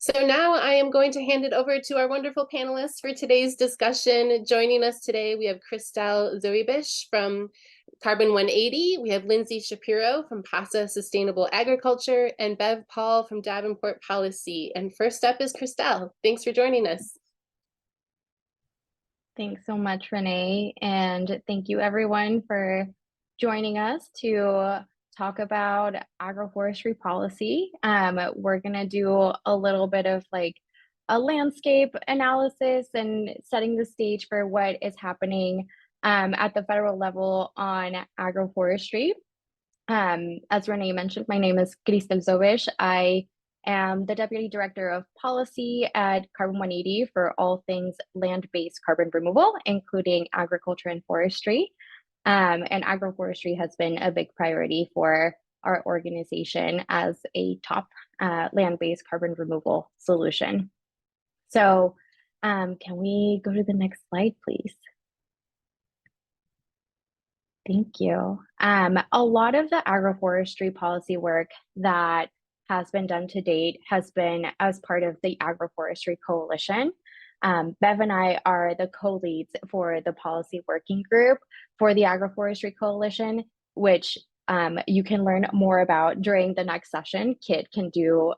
So now I am going to hand it over to our wonderful panelists for today's discussion. Joining us today, we have Cristel Zoebisch from Carbon 180. We have Lindsey Shapiro from Pasa Sustainable Agriculture and Bev Paul from Davenport Policy. And first up is Cristel. Thanks for joining us. Thanks so much, Renee. And thank you everyone for joining us to talk about agroforestry policy. We're going to do a little bit of like a landscape analysis and setting the stage for what is happening at the federal level on agroforestry. As Renee mentioned, my name is Cristel Zoebisch. I am the Deputy Director of Policy at Carbon 180 for all things land-based carbon removal, including agriculture and forestry. And agroforestry has been a big priority for our organization as a top land-based carbon removal solution. So can we go to the next slide, please? Thank you. A lot of the agroforestry policy work that has been done to date has been as part of the Agroforestry Coalition. Bev and I are the co-leads for the policy working group for the Agroforestry Coalition, which you can learn more about during the next session. Kit can do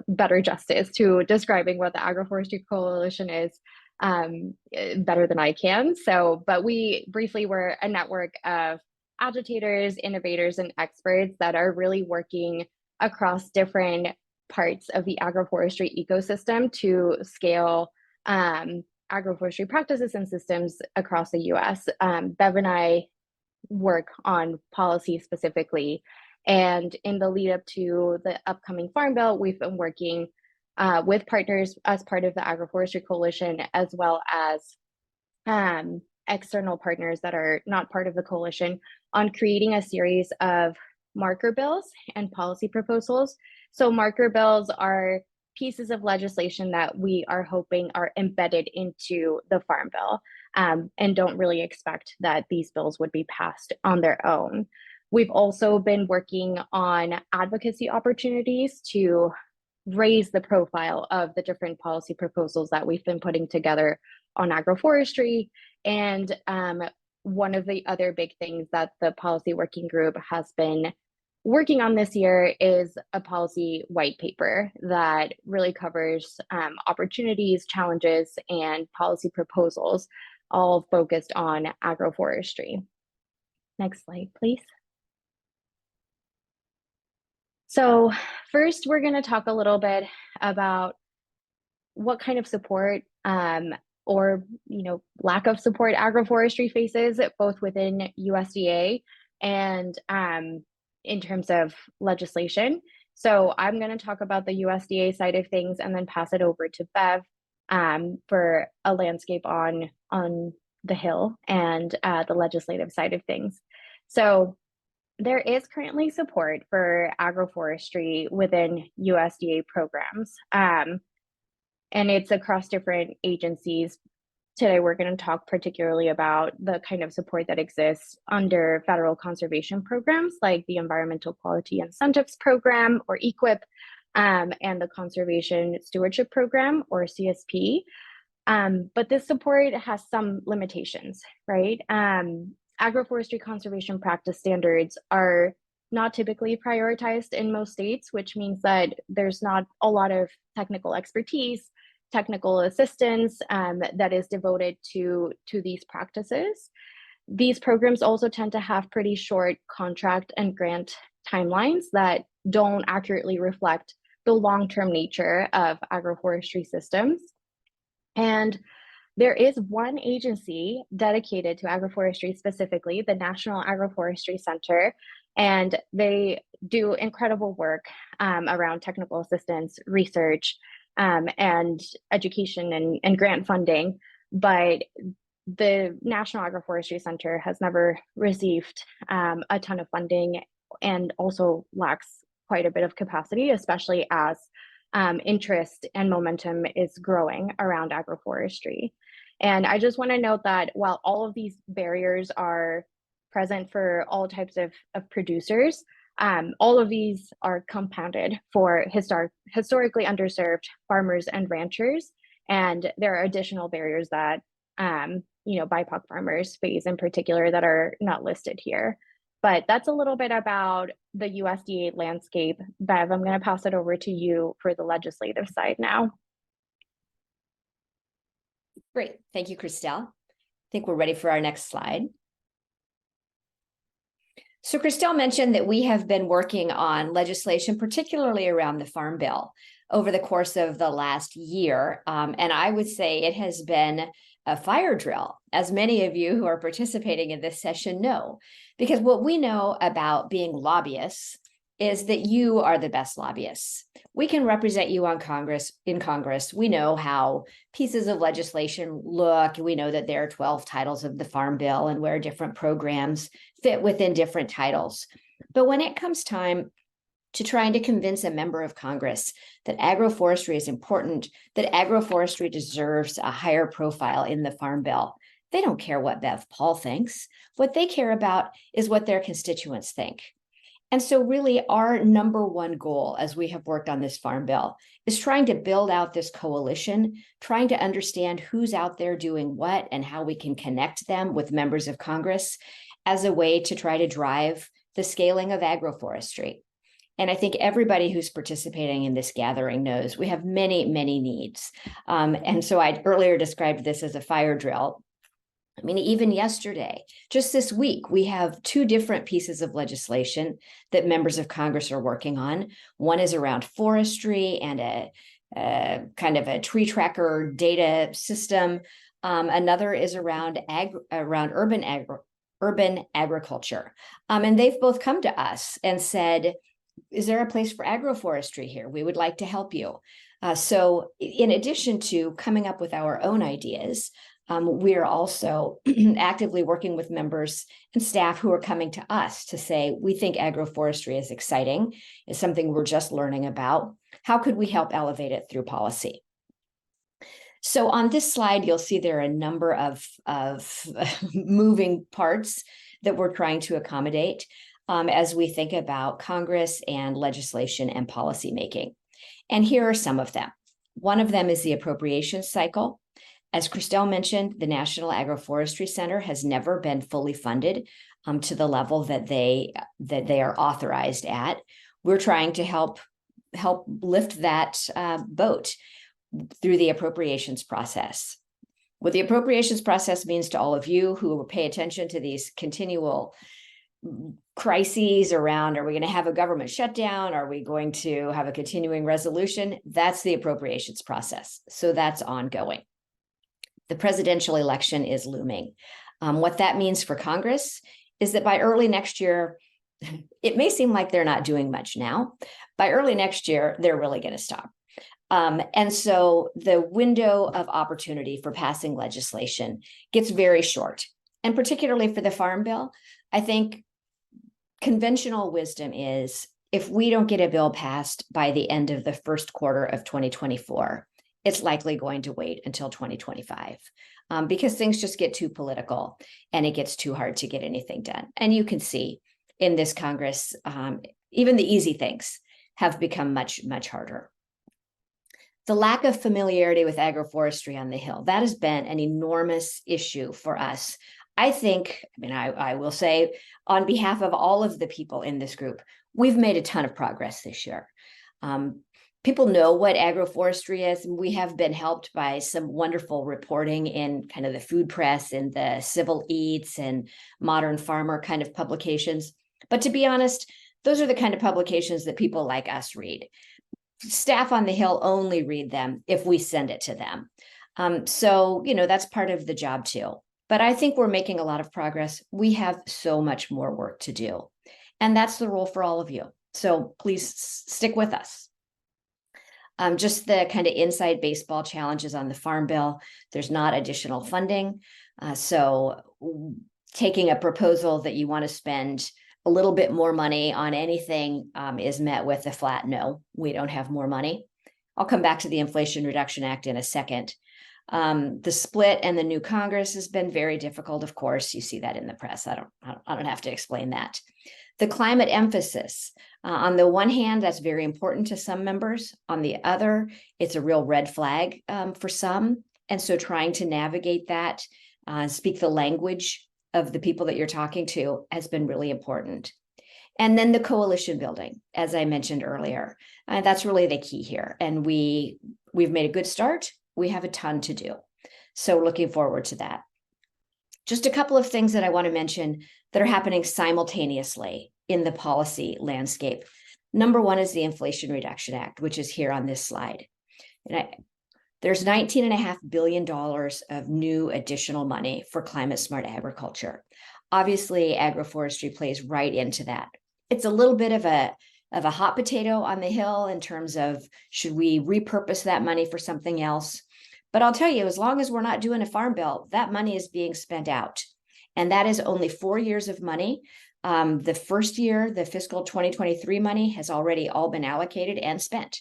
better justice to describing what the Agroforestry Coalition is better than I can. But we briefly were a network of agitators, innovators, and experts that are really working across different parts of the agroforestry ecosystem to scale agroforestry practices and systems across the US. Bev and I work on policy specifically. And in the lead up to the upcoming Farm Bill, we've been working with partners as part of the Agroforestry Coalition, as well as external partners that are not part of the coalition, on creating a series of marker bills and policy proposals. So marker bills are pieces of legislation that we are hoping are embedded into the Farm Bill, and don't really expect that these bills would be passed on their own. We've also been working on advocacy opportunities to raise the profile of the different policy proposals that we've been putting together on agroforestry. And one of the other big things that the policy working group has been working on this year is a policy white paper that really covers opportunities, challenges, and policy proposals, all focused on agroforestry. Next slide, please. So first, we're going to talk a little bit about what kind of support or lack of support agroforestry faces, both within USDA and in terms of legislation. So I'm going to talk about the USDA side of things and then pass it over to Bev for a landscape on the Hill and the legislative side of things. So there is currently support for agroforestry within USDA programs, and it's across different agencies. Today, we're going to talk particularly about the kind of support that exists under federal conservation programs like the Environmental Quality Incentives Program, or EQIP, and the Conservation Stewardship Program, or CSP. But this support has some limitations, right? Agroforestry conservation practice standards are not typically prioritized in most states, which means that there's not a lot of technical expertise, technical assistance that is devoted to these practices. These programs also tend to have pretty short contract and grant timelines that don't accurately reflect the long-term nature of agroforestry systems. And there is one agency dedicated to agroforestry, specifically the National Agroforestry Center, and they do incredible work around technical assistance, research, and education and grant funding. But the National Agroforestry Center has never received a ton of funding and also lacks quite a bit of capacity, especially as interest and momentum is growing around agroforestry. And I just want to note that while all of these barriers are present for all types of producers, All of these are compounded for historically underserved farmers and ranchers, and there are additional barriers that BIPOC farmers face in particular that are not listed here. But that's a little bit about the USDA landscape. Bev, I'm going to pass it over to you for the legislative side now. Great. Thank you, Cristel. I think we're ready for our next slide. So Cristel mentioned that we have been working on legislation, particularly around the Farm Bill, over the course of the last year. And I would say it has been a fire drill, as many of you who are participating in this session know, because what we know about being lobbyists is that you are the best lobbyists. We can represent you in Congress. We know how pieces of legislation look. We know that there are 12 titles of the Farm Bill and where different programs fit within different titles. But when it comes time to trying to convince a member of Congress that agroforestry is important, that agroforestry deserves a higher profile in the Farm Bill, they don't care what Bev Paul thinks. What they care about is what their constituents think. And so really our number one goal as we have worked on this Farm Bill is trying to build out this coalition, trying to understand who's out there doing what and how we can connect them with members of Congress as a way to try to drive the scaling of agroforestry. And I think everybody who's participating in this gathering knows we have many, many needs. And so I earlier described this as a fire drill. I mean, even yesterday, just this week, we have two different pieces of legislation that members of Congress are working on. One is around forestry and a kind of a tree tracker data system. Another is around urban agriculture. And they've both come to us and said, is there a place for agroforestry here? We would like to help you. So in addition to coming up with our own ideas, we are also actively working with members and staff who are coming to us to say, we think agroforestry is exciting, it's something we're just learning about. How could we help elevate it through policy? So on this slide, you'll see there are a number of moving parts that we're trying to accommodate as we think about Congress and legislation and policymaking. And here are some of them. One of them is the appropriations cycle. As Cristel mentioned, the National Agroforestry Center has never been fully funded to the level that they are authorized at. We're trying to help lift that boat through the appropriations process. What the appropriations process means to all of you who pay attention to these continual crises around, are we going to have a government shutdown? Are we going to have a continuing resolution? That's the appropriations process. So that's ongoing. The presidential election is looming. What that means for Congress is that by early next year, it may seem like they're not doing much now. By early next year, they're really going to stop. And so the window of opportunity for passing legislation gets very short. And particularly for the Farm Bill, I think conventional wisdom is if we don't get a bill passed by the end of the first quarter of 2024, it's likely going to wait until 2025 because things just get too political and it gets too hard to get anything done. And you can see in this Congress, even the easy things have become much, much harder. The lack of familiarity with agroforestry on the Hill, that has been an enormous issue for us. I think, I will say on behalf of all of the people in this group, we've made a ton of progress this year. People know what agroforestry is. We have been helped by some wonderful reporting in kind of the food press and the Civil Eats and Modern Farmer kind of publications. But to be honest, those are the kind of publications that people like us read. Staff on the Hill only read them if we send it to them. So, that's part of the job too. But I think we're making a lot of progress. We have so much more work to do. And that's the role for all of you. So please stick with us. Just the kind of inside baseball challenges on the Farm Bill. There's not additional funding. So taking a proposal that you want to spend a little bit more money on anything is met with a flat no, we don't have more money. I'll come back to the Inflation Reduction Act in a second. The split and the new Congress has been very difficult. Of course, you see that in the press. I don't have to explain that. The climate emphasis. On the one hand, that's very important to some members. On the other, it's a real red flag for some. And so trying to navigate that, speak the language of the people that you're talking to has been really important. And then the coalition building, as I mentioned earlier, that's really the key here. And we've made a good start. We have a ton to do. So looking forward to that. Just a couple of things that I want to mention that are happening simultaneously in the policy landscape. Number one is the Inflation Reduction Act, which is here on this slide. And there's $19.5 billion of new additional money for climate smart agriculture. Obviously, agroforestry plays right into that. It's a little bit of a hot potato on the hill in terms of should we repurpose that money for something else? But I'll tell you, as long as we're not doing a farm bill, that money is being spent out. And that is only 4 years of money. The first year, the fiscal 2023 money has already all been allocated and spent.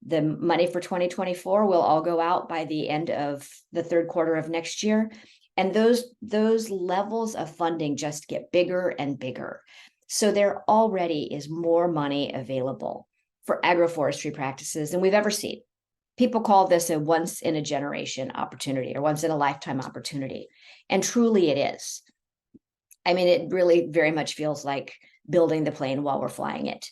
The money for 2024 will all go out by the end of the third quarter of next year. And those levels of funding just get bigger and bigger. So there already is more money available for agroforestry practices than we've ever seen. People call this a once in a generation opportunity or once in a lifetime opportunity. And truly it is. I mean, it really very much feels like building the plane while we're flying it.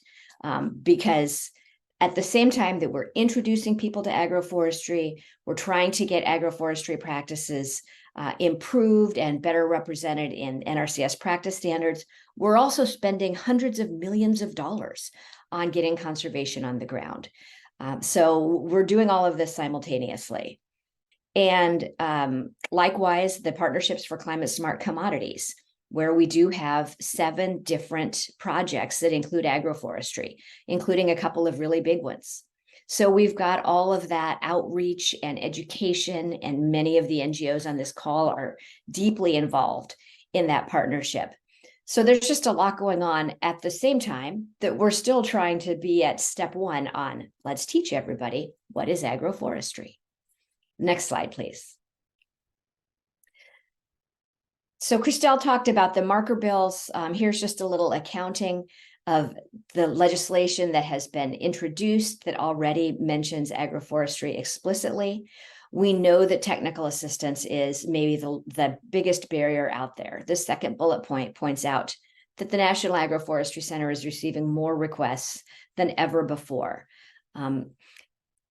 Because at the same time that we're introducing people to agroforestry, we're trying to get agroforestry practices improved and better represented in NRCS practice standards, we're also spending hundreds of millions of dollars on getting conservation on the ground. So we're doing all of this simultaneously. And likewise, the Partnerships for Climate Smart Commodities, where we do have 7 different projects that include agroforestry, including a couple of really big ones. So we've got all of that outreach and education, and many of the NGOs on this call are deeply involved in that partnership. So there's just a lot going on at the same time that we're still trying to be at step 1 on let's teach everybody what is agroforestry. Next slide, please. So Cristel talked about the marker bills. Here's just a little accounting of the legislation that has been introduced that already mentions agroforestry explicitly. We know that technical assistance is maybe the biggest barrier out there. The second bullet point points out that the National Agroforestry Center is receiving more requests than ever before.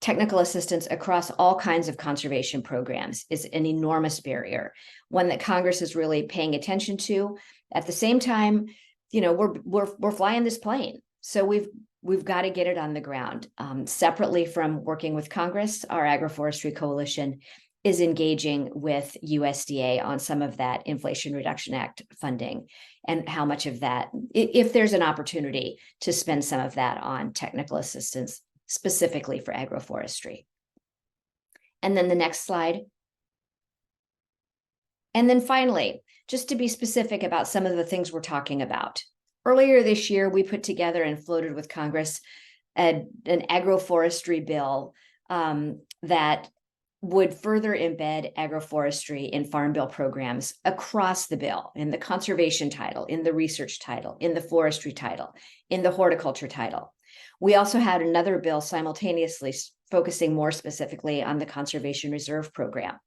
Technical assistance across all kinds of conservation programs is an enormous barrier, one that Congress is really paying attention to. At the same time, you know, we're flying this plane, so we've got to get it on the ground. Separately from working with Congress, our Agroforestry Coalition is engaging with USDA on some of that Inflation Reduction Act funding and how much of that, if there's an opportunity to spend some of that on technical assistance specifically for agroforestry. And then the next slide. And then finally, just to be specific about some of the things we're talking about. Earlier this year, we put together and floated with Congress an agroforestry bill that would further embed agroforestry in farm bill programs across the bill, in the conservation title, in the research title, in the forestry title, in the horticulture title. We also had another bill simultaneously focusing more specifically on the conservation reserve program.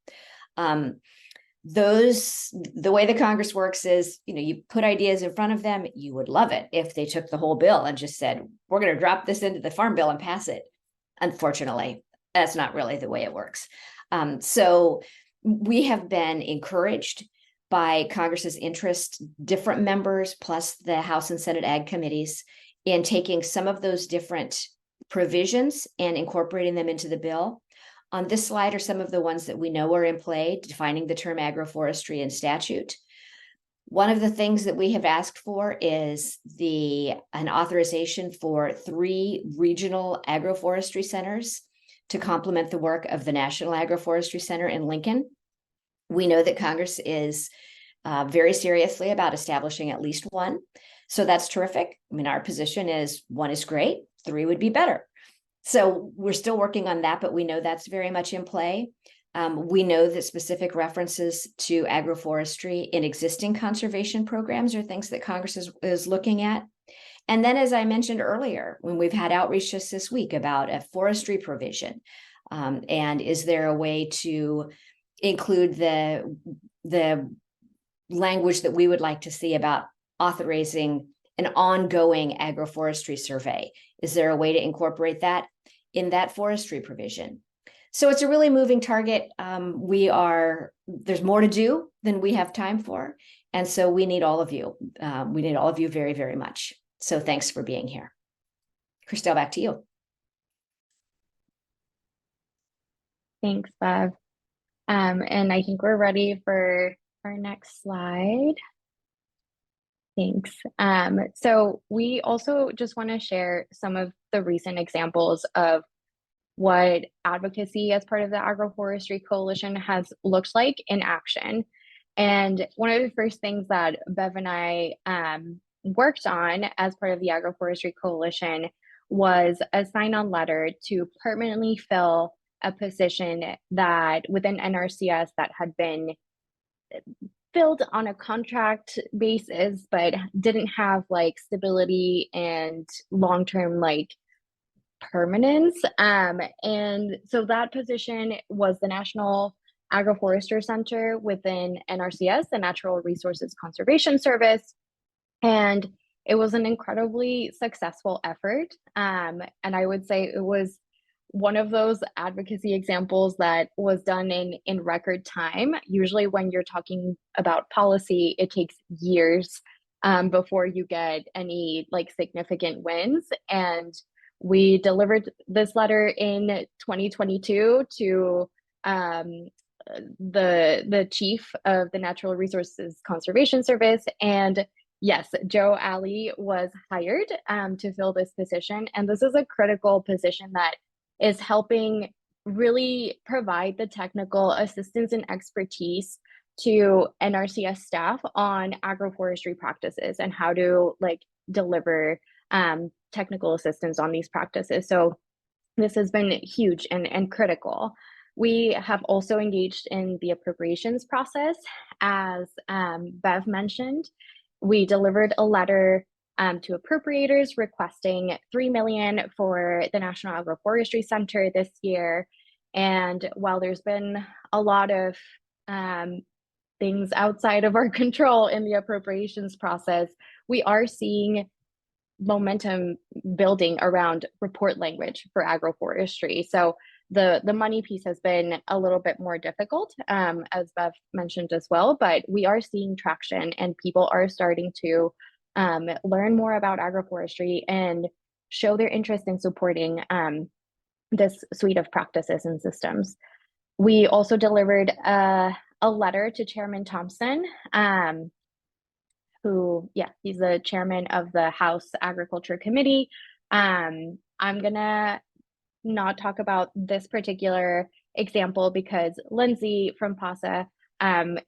The way the Congress works is, you know, you put ideas in front of them. You would love it if they took the whole bill and just said, we're going to drop this into the farm bill and pass it. Unfortunately, that's not really the way it works. So we have been encouraged by Congress's interest, different members, plus the House and Senate Ag committees, in taking some of those different provisions and incorporating them into the bill. On this slide are some of the ones that we know are in play, defining the term agroforestry in statute. One of the things that we have asked for is an authorization for 3 regional agroforestry centers to complement the work of the National Agroforestry Center in Lincoln. We know that Congress is very seriously about establishing at least one. So that's terrific. I mean, our position is 1 is great, 3 would be better. So we're still working on that, but we know that's very much in play. We know that specific references to agroforestry in existing conservation programs are things that Congress is looking at. And then, as I mentioned earlier, when we've had outreach just this week about a forestry provision, and is there a way to include the language that we would like to see about authorizing an ongoing agroforestry survey? Is there a way to incorporate that in that forestry provision? So it's a really moving target. There's more to do than we have time for. And so we need all of you. We need all of you very, very much. So thanks for being here. Cristel, back to you. Thanks, Bev. And I think we're ready for our next slide. Thanks. So we also just want to share some of the recent examples of what advocacy as part of the Agroforestry Coalition has looked like in action. And one of the first things that Bev and I worked on as part of the Agroforestry Coalition was a sign-on letter to permanently fill a position that within NRCS that had been filled on a contract basis, but didn't have like stability and long-term like permanence. And so that position was the National Agroforestry Center within NRCS, the Natural Resources Conservation Service. And it was an incredibly successful effort. And I would say it was one of those advocacy examples that was done in record time. Usually when you're talking about policy, it takes years before you get any like significant wins. And we delivered this letter in 2022 to the chief of the Natural Resources Conservation Service. And yes, Joe Alley was hired to fill this position. And this is a critical position that is helping really provide the technical assistance and expertise to NRCS staff on agroforestry practices and how to like deliver technical assistance on these practices. So this has been huge and critical. We have also engaged in the appropriations process. As Bev mentioned, we delivered a letter to appropriators requesting $3 million for the National Agroforestry Center this year. And while there's been a lot of things outside of our control in the appropriations process, we are seeing momentum building around report language for agroforestry. So the money piece has been a little bit more difficult, as Bev mentioned as well, but we are seeing traction and people are starting to learn more about agroforestry and show their interest in supporting this suite of practices and systems. We also delivered a letter to Chairman Thompson, who, he's the chairman of the House Agriculture Committee. I'm gonna not talk about this particular example because Lindsey from Pasa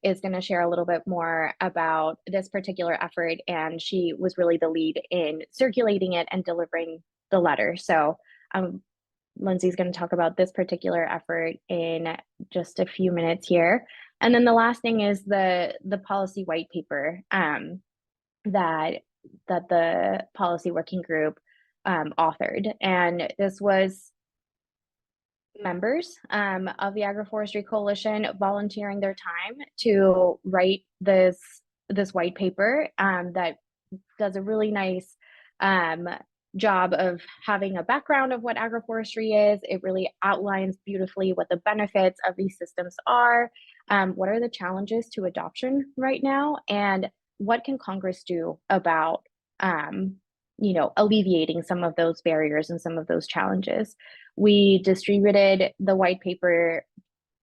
is going to share a little bit more about this particular effort, and she was really the lead in circulating it and delivering the letter. So Lindsey's going to talk about this particular effort in just a few minutes here. And then the last thing is the policy white paper that the policy working group authored. And this was members of the Agroforestry Coalition volunteering their time to write this white paper that does a really nice job of having a background of what agroforestry is. It really outlines beautifully what the benefits of these systems are, what are the challenges to adoption right now, and what can Congress do about alleviating some of those barriers and some of those challenges. We distributed the white paper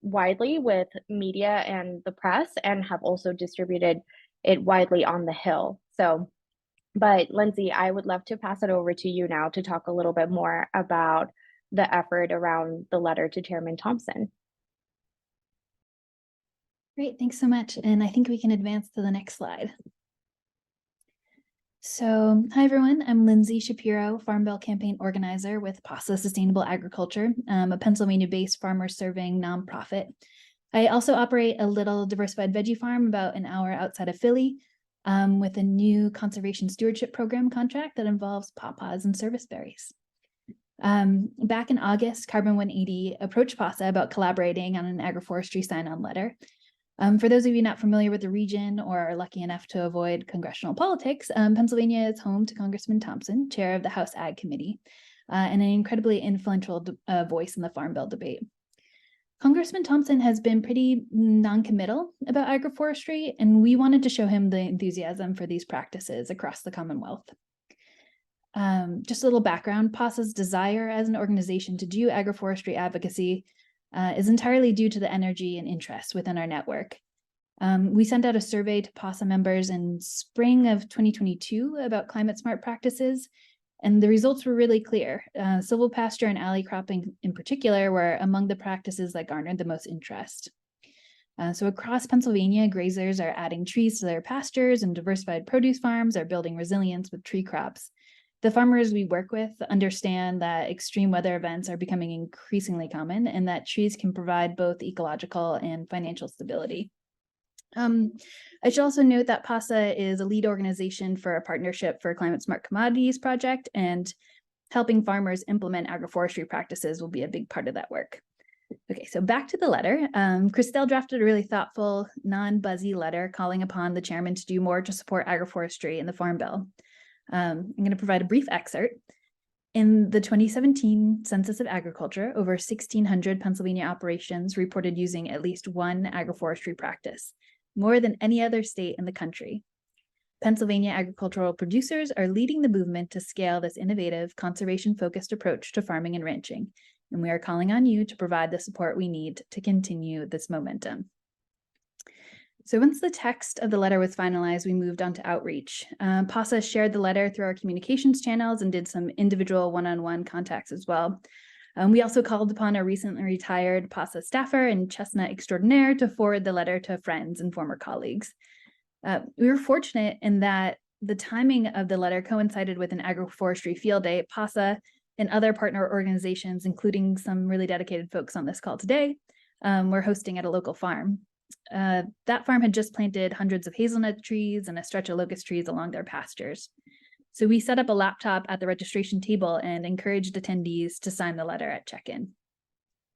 widely with media and the press, and have also distributed it widely on the Hill. But Lindsey, I would love to pass it over to you now to talk a little bit more about the effort around the letter to Chairman Thompson. Great, thanks so much. And I think we can advance to the next slide. So, hi everyone, I'm Lindsey Shapiro, Farm Bill campaign organizer with Pasa Sustainable Agriculture, a Pennsylvania-based farmer-serving nonprofit. I also operate a little diversified veggie farm about an hour outside of Philly with a new conservation stewardship program contract that involves pawpaws and service berries. Back in August, Carbon 180 approached Pasa about collaborating on an agroforestry sign-on letter. For those of you not familiar with the region or are lucky enough to avoid congressional politics, Pennsylvania is home to Congressman Thompson, chair of the House Ag Committee, and an incredibly influential voice in the Farm Bill debate. Congressman Thompson has been pretty non-committal about agroforestry, and we wanted to show him the enthusiasm for these practices across the Commonwealth. Just a little background, Pasa's desire as an organization to do agroforestry advocacy is entirely due to the energy and interest within our network. We sent out a survey to Pasa members in spring of 2022 about climate smart practices, and the results were really clear. Silvopasture and alley cropping in particular were among the practices that garnered the most interest. So across Pennsylvania, grazers are adding trees to their pastures, and diversified produce farms are building resilience with tree crops. The farmers we work with understand that extreme weather events are becoming increasingly common and that trees can provide both ecological and financial stability. I should also note that Pasa is a lead organization for a partnership for Climate Smart Commodities project, and helping farmers implement agroforestry practices will be a big part of that work. Okay, so back to the letter. Cristel drafted a really thoughtful, non-buzzy letter calling upon the chairman to do more to support agroforestry in the Farm Bill. I'm going to provide a brief excerpt. In the 2017 Census of Agriculture, over 1,600 Pennsylvania operations reported using at least one agroforestry practice, more than any other state in the country. Pennsylvania agricultural producers are leading the movement to scale this innovative, conservation-focused approach to farming and ranching, and we are calling on you to provide the support we need to continue this momentum. So once the text of the letter was finalized, we moved on to outreach. Pasa shared the letter through our communications channels and did some individual one-on-one contacts as well. We also called upon a recently retired Pasa staffer and chestnut extraordinaire to forward the letter to friends and former colleagues. We were fortunate in that the timing of the letter coincided with an agroforestry field day at Pasa, and other partner organizations, including some really dedicated folks on this call today, were hosting at a local farm. That farm had just planted hundreds of hazelnut trees and a stretch of locust trees along their pastures. So we set up a laptop at the registration table and encouraged attendees to sign the letter at check-in.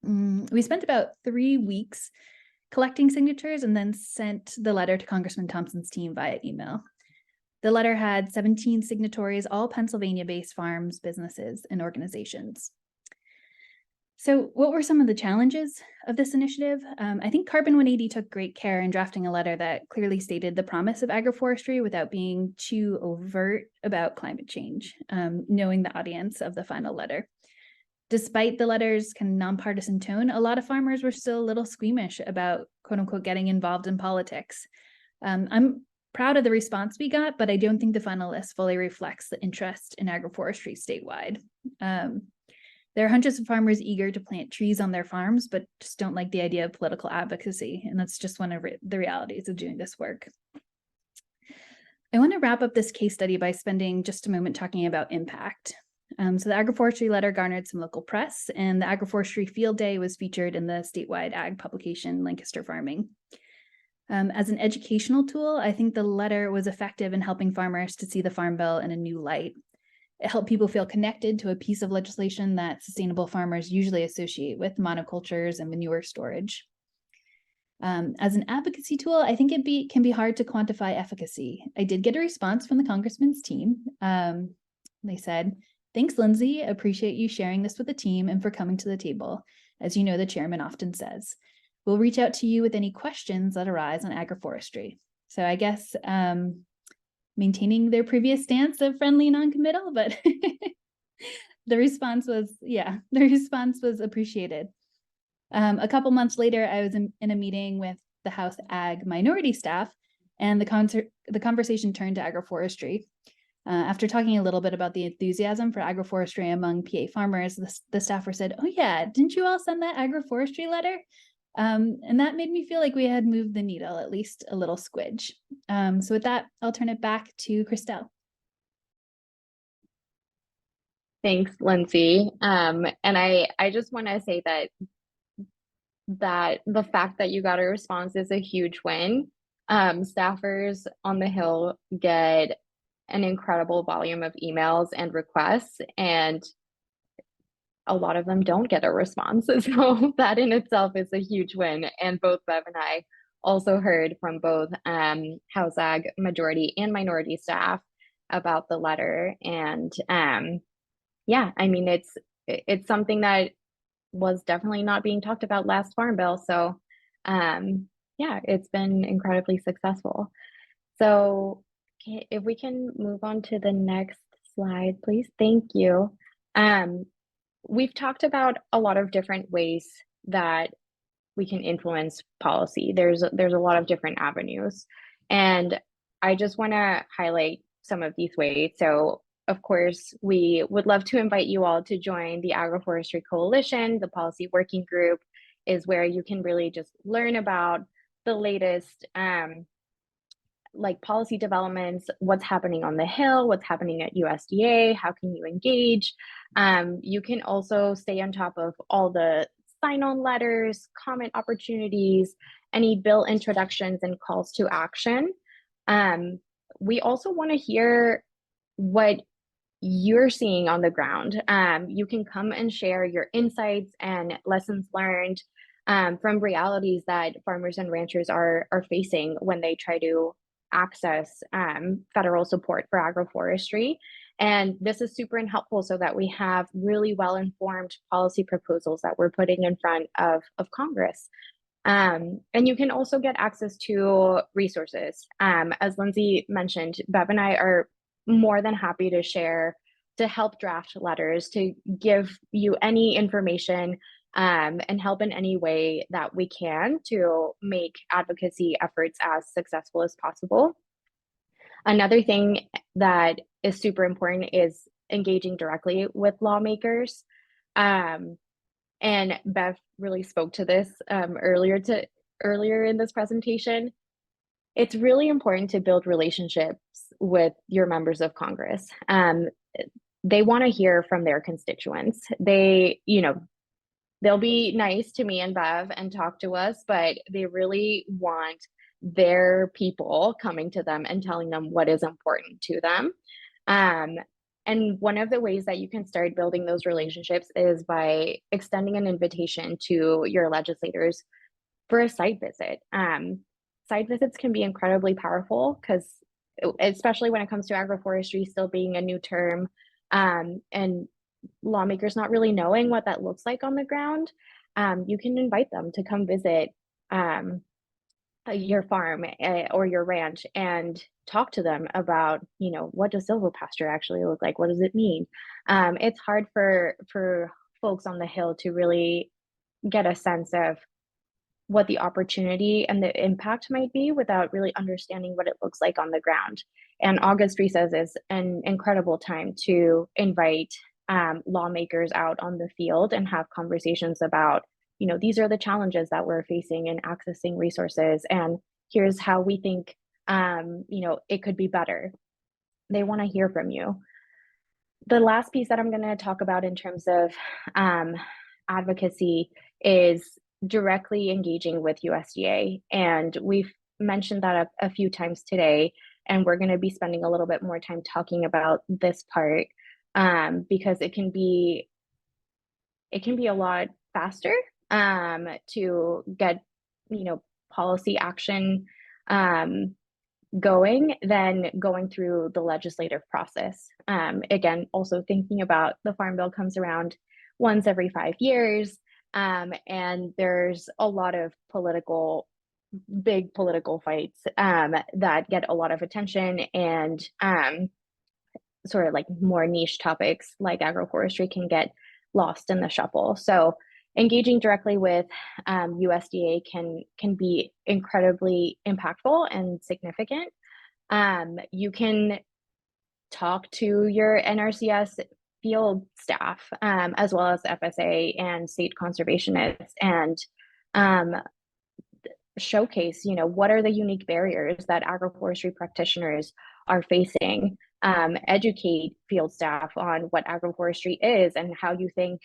We spent about 3 weeks collecting signatures and then sent the letter to Congressman Thompson's team via email. The letter had 17 signatories, all Pennsylvania-based farms, businesses, and organizations. So what were some of the challenges of this initiative? I think Carbon 180 took great care in drafting a letter that clearly stated the promise of agroforestry without being too overt about climate change, knowing the audience of the final letter. Despite the letter's kind of nonpartisan tone, a lot of farmers were still a little squeamish about, quote unquote, getting involved in politics. I'm proud of the response we got, but I don't think the final list fully reflects the interest in agroforestry statewide. There are hundreds of farmers eager to plant trees on their farms, but just don't like the idea of political advocacy. And that's just one of the realities of doing this work. I want to wrap up this case study by spending just a moment talking about impact. So the agroforestry letter garnered some local press, and the agroforestry field day was featured in the statewide ag publication, Lancaster Farming. As an educational tool, I think the letter was effective in helping farmers to see the Farm Bill in a new light. It helped people feel connected to a piece of legislation that sustainable farmers usually associate with monocultures and manure storage. As an advocacy tool, I think it can be hard to quantify efficacy. I did get a response from the congressman's team. They said, "Thanks, Lindsey. Appreciate you sharing this with the team and for coming to the table. As you know, the chairman often says, we'll reach out to you with any questions that arise on agroforestry." So I guess maintaining their previous stance of friendly non-committal, but the response was appreciated. A couple months later, I was in a meeting with the House Ag minority staff, and the conversation turned to agroforestry. After talking a little bit about the enthusiasm for agroforestry among PA farmers, the staffer said, "Oh yeah, didn't you all send that agroforestry letter?" And that made me feel like we had moved the needle, at least a little squidge. So with that, I'll turn it back to Cristel. Thanks, Lindsay. And I just want to say that the fact that you got a response is a huge win. Staffers on the Hill get an incredible volume of emails and requests, and a lot of them don't get a response. So that in itself is a huge win. And both Bev and I also heard from both House Ag majority and minority staff about the letter. And yeah, I mean, it's something that was definitely not being talked about last Farm Bill. So yeah, it's been incredibly successful. So if we can move on to the next slide, please. Thank you. We've talked about a lot of different ways that we can influence policy. There's a lot of different avenues, and I just want to highlight some of these ways. So of course, we would love to invite you all to join the Agroforestry Coalition. The policy working group is where you can really just learn about the latest like policy developments, what's happening on the Hill, what's happening at USDA, how can you engage. You can also stay on top of all the sign-on letters, comment opportunities, any bill introductions and calls to action. We also want to hear what you're seeing on the ground. You can come and share your insights and lessons learned from realities that farmers and ranchers are facing when they try to access federal support for agroforestry. And this is super helpful so that we have really well-informed policy proposals that we're putting in front of Congress. And you can also get access to resources. As Lindsay mentioned, Bev and I are more than happy to share, to help draft letters, to give you any information and help in any way that we can to make advocacy efforts as successful as possible. Another thing that is super important is engaging directly with lawmakers. And Beth really spoke to this earlier in this presentation. It's really important to build relationships with your members of Congress. They want to hear from their constituents. They'll be nice to me and Bev and talk to us, but they really want their people coming to them and telling them what is important to them. And one of the ways that you can start building those relationships is by extending an invitation to your legislators for a site visit. Site visits can be incredibly powerful because, especially when it comes to agroforestry still being a new term, and lawmakers not really knowing what that looks like on the ground, you can invite them to come visit your farm or your ranch and talk to them about, what does silvopasture actually look like? What does it mean? It's hard for folks on the Hill to really get a sense of what the opportunity and the impact might be without really understanding what it looks like on the ground. And August recess is an incredible time to invite lawmakers out on the field and have conversations about, these are the challenges that we're facing in accessing resources, and here's how we think, it could be better. They want to hear from you. The last piece that I'm going to talk about in terms of advocacy is directly engaging with USDA. And we've mentioned that a few times today, and we're going to be spending a little bit more time talking about this part because it can be a lot faster to get policy action going than going through the legislative process. Again, also thinking about the Farm Bill comes around once every 5 years, and there's a lot of big political fights that get a lot of attention, and sort of like more niche topics like agroforestry can get lost in the shuffle. So engaging directly with USDA can be incredibly impactful and significant. You can talk to your NRCS field staff as well as FSA and state conservationists and showcase, what are the unique barriers that agroforestry practitioners are facing educate field staff on what agroforestry is and how you think,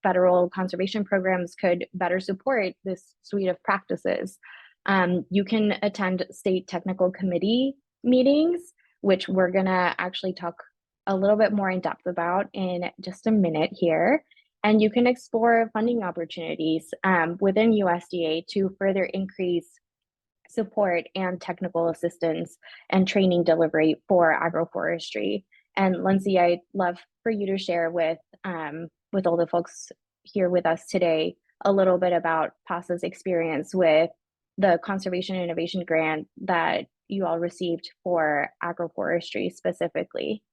federal conservation programs could better support this suite of practices. You can attend state technical committee meetings, which we're gonna actually talk a little bit more in depth about in just a minute here. And you can explore funding opportunities within USDA to further increase support and technical assistance and training delivery for agroforestry. And Lindsey, I'd love for you to share with all the folks here with us today a little bit about Pasa's experience with the Conservation Innovation Grant that you all received for agroforestry specifically.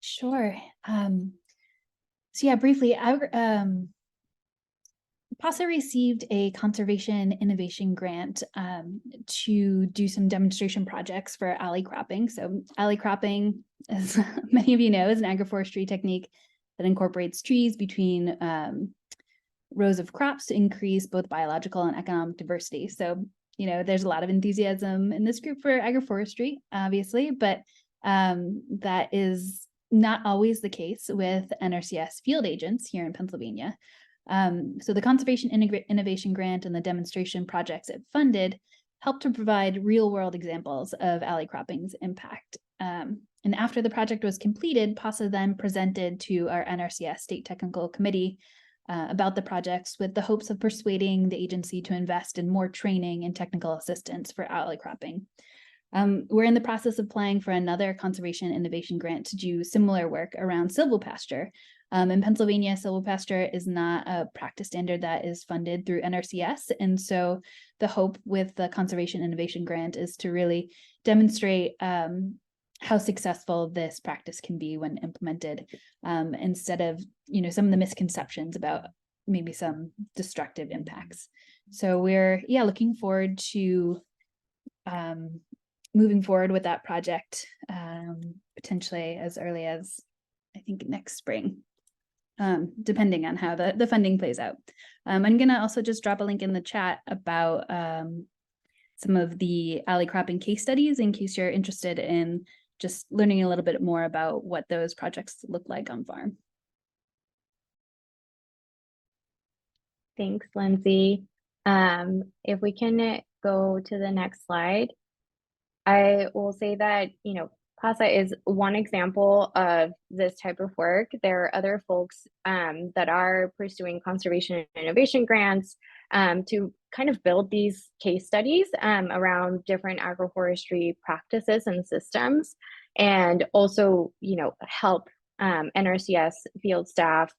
Sure. So yeah, briefly, Pasa received a Conservation Innovation Grant to do some demonstration projects for alley cropping. So alley cropping, as many of you know, is an agroforestry technique that incorporates trees between rows of crops to increase both biological and economic diversity. So, there's a lot of enthusiasm in this group for agroforestry, obviously, but that is not always the case with NRCS field agents here in Pennsylvania. So the Conservation Innovation Grant and the demonstration projects it funded helped to provide real-world examples of alley cropping's impact. And after the project was completed, Pasa then presented to our NRCS State Technical Committee about the projects with the hopes of persuading the agency to invest in more training and technical assistance for alley cropping. We're in the process of applying for another Conservation Innovation Grant to do similar work around silvopasture. In Pennsylvania, silvopasture is not a practice standard that is funded through NRCS. And so the hope with the Conservation Innovation Grant is to really demonstrate how successful this practice can be when implemented, instead of, some of the misconceptions about maybe some destructive impacts. So we're, looking forward to moving forward with that project, potentially as early as, I think, next spring. Depending on how the funding plays out. I'm going to also just drop a link in the chat about some of the alley cropping case studies in case you're interested in just learning a little bit more about what those projects look like on farm. Thanks, Lindsey. If we can go to the next slide, I will say that, Pasa is one example of this type of work. There are other folks that are pursuing conservation and innovation grants to kind of build these case studies around different agroforestry practices and systems, and also, help NRCS field staff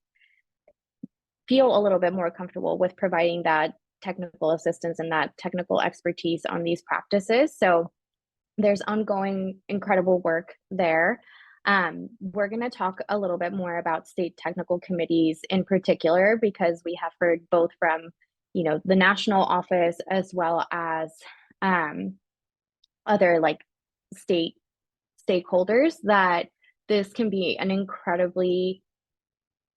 feel a little bit more comfortable with providing that technical assistance and that technical expertise on these practices. So there's ongoing incredible work there. We're going to talk a little bit more about state technical committees in particular, because we have heard both from, the national office as well as other state stakeholders that this can be an incredibly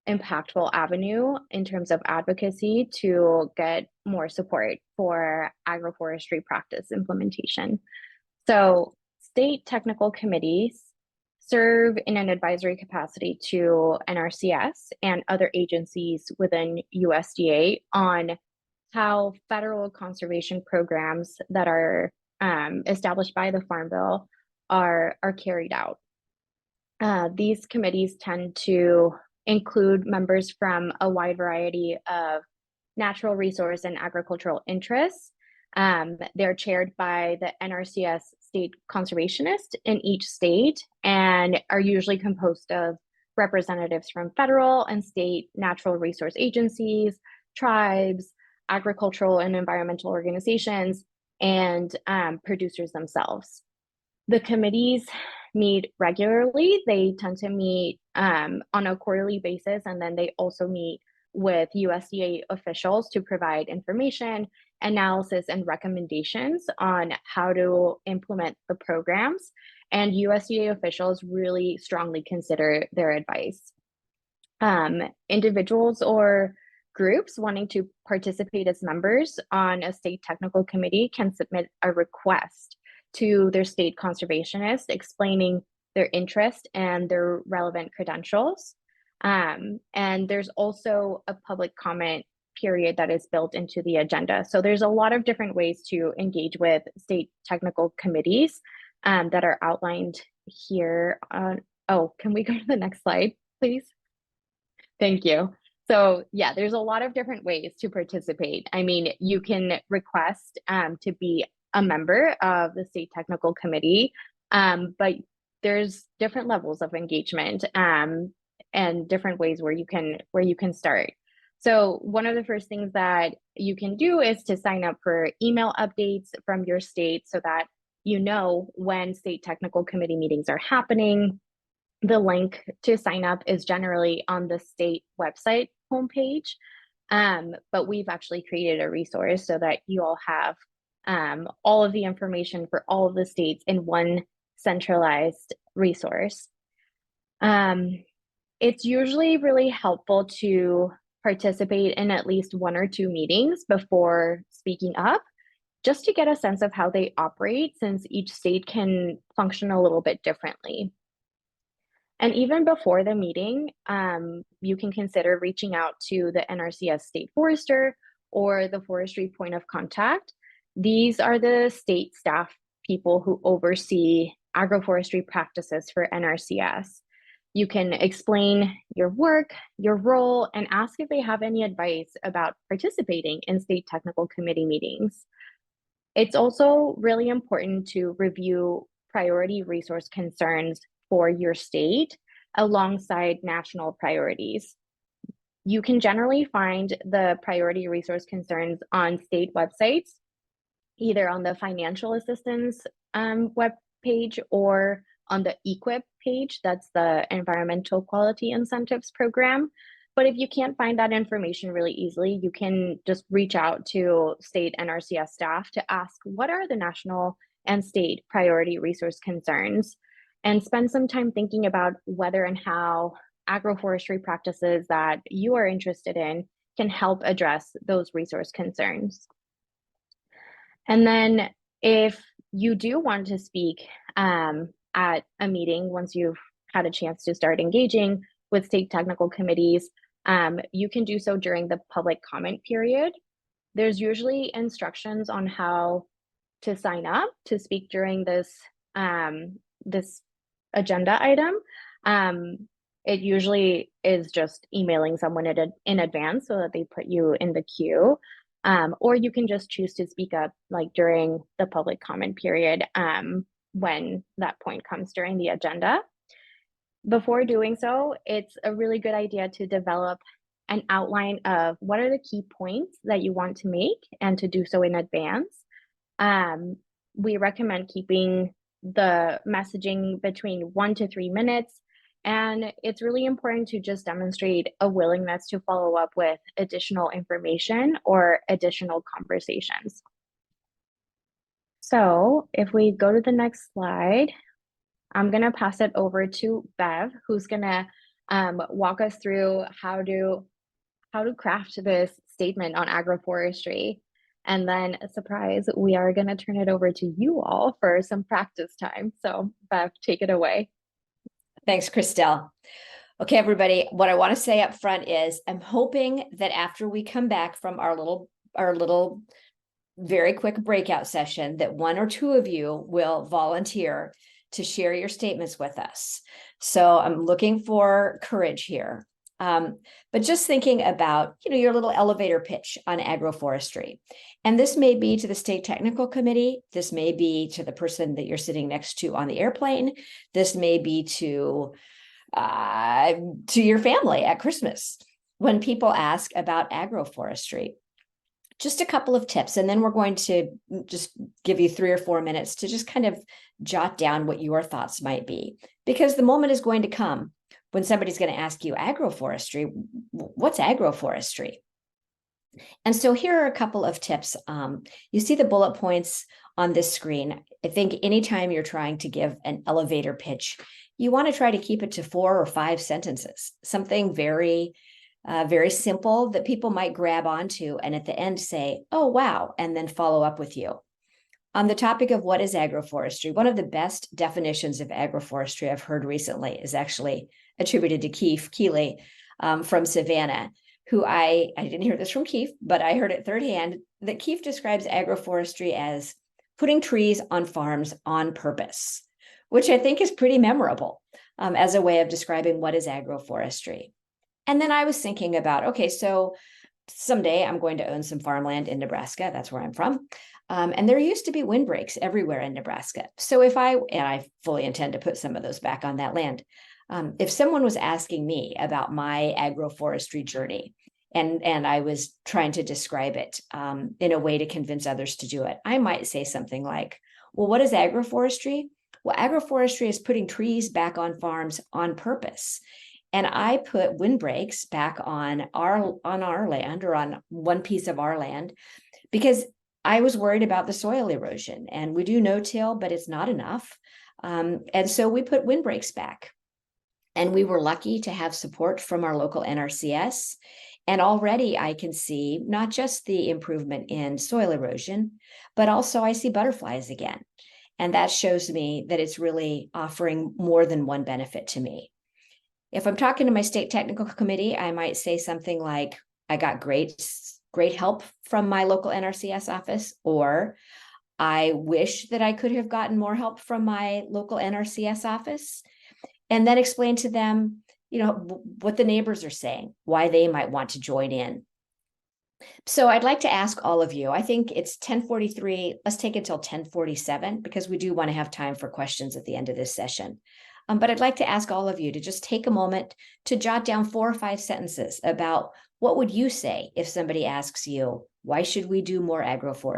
impactful avenue in terms of advocacy to get more support for agroforestry practice implementation. So state technical committees serve in an advisory capacity to NRCS and other agencies within USDA on how federal conservation programs that are established by the Farm Bill are carried out. These committees tend to include members from a wide variety of natural resource and agricultural interests. They're chaired by the NRCS state conservationist in each state and are usually composed of representatives from federal and state natural resource agencies, tribes, agricultural and environmental organizations, and producers themselves. The committees meet regularly. They tend to meet on a quarterly basis, and then they also meet with USDA officials to provide information, analysis, and recommendations on how to implement the programs. And USDA officials really strongly consider their advice. Individuals or groups wanting to participate as members on a state technical committee can submit a request to their state conservationist, explaining their interest and their relevant credentials. And there's also a public comment period that is built into the agenda. So there's a lot of different ways to engage with state technical committees that are outlined here on, oh, can we go to the next slide, please? Thank you. So yeah, there's a lot of different ways to participate. I mean, you can request to be a member of the state technical committee, but there's different levels of engagement and different ways where you can start. So one of the first things that you can do is to sign up for email updates from your state so that you know when state technical committee meetings are happening. The link to sign up is generally on the state website homepage, but we've actually created a resource so that you all have all of the information for all of the states in one centralized resource. It's usually really helpful to participate in at least 1 or 2 meetings before speaking up, just to get a sense of how they operate, since each state can function a little bit differently. And even before the meeting, you can consider reaching out to the NRCS state forester or the forestry point of contact. These are the state staff people who oversee agroforestry practices for NRCS. You can explain your work, your role, and ask if they have any advice about participating in state technical committee meetings. It's also really important to review priority resource concerns for your state alongside national priorities. You can generally find the priority resource concerns on state websites, either on the financial assistance web page or on the EQIP page, that's the Environmental Quality Incentives Program. But if you can't find that information really easily, you can just reach out to state NRCS staff to ask what are the national and state priority resource concerns, and spend some time thinking about whether and how agroforestry practices that you are interested in can help address those resource concerns. And then if you do want to speak at a meeting, once you've had a chance to start engaging with state technical committees, you can do so during the public comment period. There's usually instructions on how to sign up to speak during this this agenda item. It usually is just emailing someone in advance so that they put you in the queue, or you can just choose to speak up like during the public comment period when that point comes during the agenda. Before doing so, it's a really good idea to develop an outline of what are the key points that you want to make and to do so in advance. We recommend keeping the messaging between 1 to 3 minutes, and it's really important to just demonstrate a willingness to follow up with additional information or additional conversations. So if we go to the next slide, I'm going to pass it over to Bev, who's going to walk us through how to craft this statement on agroforestry. And then, surprise, we are going to turn it over to you all for some practice time. So Bev, take it away. Thanks, Cristel. Okay, everybody, what I want to say up front is I'm hoping that after we come back from our little very quick breakout session, that 1 or 2 of you will volunteer to share your statements with us. So I'm looking for courage here. But just thinking about, your little elevator pitch on agroforestry. And this may be to the state technical committee. This may be to the person that you're sitting next to on the airplane. This may be to your family at Christmas when people ask about agroforestry. Just a couple of tips, and then we're going to just give you 3 or 4 minutes to just kind of jot down what your thoughts might be, because the moment is going to come when somebody's going to ask you agroforestry, what's agroforestry? And so here are a couple of tips. You see the bullet points on this screen. I think anytime you're trying to give an elevator pitch, you want to try to keep it to 4 or 5 sentences, something very simple that people might grab onto and at the end say, oh, wow, and then follow up with you. On the topic of what is agroforestry, one of the best definitions of agroforestry I've heard recently is actually attributed to Keith Keeley from Savannah, who I didn't hear this from Keith, but I heard it third hand, that Keith describes agroforestry as putting trees on farms on purpose, which I think is pretty memorable as a way of describing what is agroforestry. And then I was thinking about, okay, so someday I'm going to own some farmland in Nebraska. That's where I'm from. And there used to be windbreaks everywhere in Nebraska. So and I fully intend to put some of those back on that land. If someone was asking me about my agroforestry journey, and I was trying to describe it in a way to convince others to do it, I might say something like, well, what is agroforestry? Well, agroforestry is putting trees back on farms on purpose. And I put windbreaks back on our land, or on one piece of our land, because I was worried about the soil erosion. And we do no-till, but it's not enough. And so we put windbreaks back. And we were lucky to have support from our local NRCS. And already I can see not just the improvement in soil erosion, but also I see butterflies again. And that shows me that it's really offering more than one benefit to me. If I'm talking to my state technical committee, I might say something like, I got great help from my local NRCS office, or I wish that I could have gotten more help from my local NRCS office, and then explain to them, what the neighbors are saying, why they might want to join in. So I'd like to ask all of you, I think it's 10:43, let's take it till 10:47, because we do want to have time for questions at the end of this session. But I'd like to ask all of you to just take a moment to jot down 4 or 5 sentences about what would you say if somebody asks you, why should we do more agroforestry?